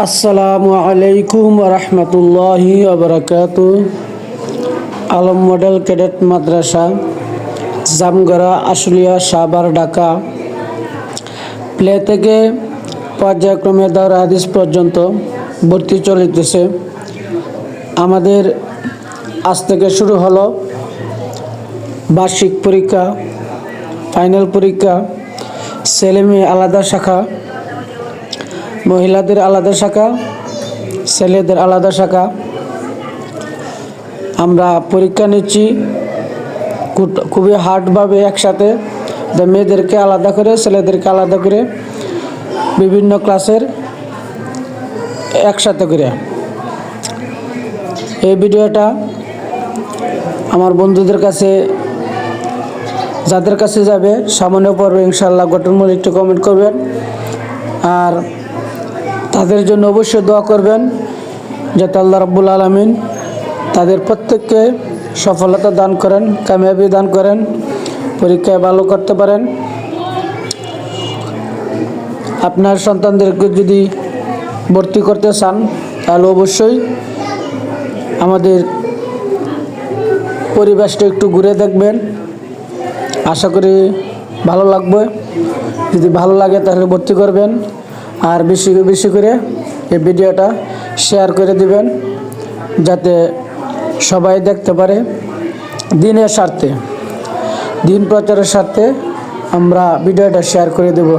আসসালামু আলাইকুম রহমতুল্লাহি ওবরাকাতু। আলম মডেল ক্যাডেট মাদ্রাসা, জামগড়া, আশুলিয়া, সাভার, ঢাকা। প্লে থেকে পর্যায়ক্রমে দাওরা হাদিস পর্যন্ত ভর্তি চলিতেছে। আমাদের আজ থেকে শুরু হলো বার্ষিক পরীক্ষা, ফাইনাল পরীক্ষা। ছেলে মেয়ে আলাদা শাখা, মহিলাদের আলাদা শাখা, ছেলেদের আলাদা শাখা। আমরা পরীক্ষা নিচ্ছি খুবই হার্ডভাবে একসাথে, মেয়েদেরকে আলাদা করে ছেলেদেরকে আলাদা করে বিভিন্ন ক্লাসের একসাথে করে। এই ভিডিওটা আমার বন্ধুদের কাছে, যাদের কাছে যাবে সামনে পড়বে ইনশাআল্লাহ, গঠনমূলক একটু কমেন্ট করবেন আর তাদের জন্য অবশ্যই দোয়া করবেন যাতে আল্লাহ রাব্বুল আলামিন তাদের প্রত্যেককে সফলতা দান করেন, কামিয়াবি দান করেন, পরীক্ষায় ভালো করতে পারেন। আপনার সন্তানদেরকে যদি ভর্তি করতে চান তাহলে অবশ্যই আমাদের পরিবেশটা একটু ঘুরে দেখবেন, আশা করি ভালো লাগবে। যদি ভালো লাগে তাহলে ভর্তি করবেন আর বেশি বেশি করে এই ভিডিওটা শেয়ার করে দিবেন যাতে সবাই দেখতে পারে। দিনের স্বার্থে, দিন প্রচারের স্বার্থে আমরা ভিডিওটা শেয়ার করে দেব।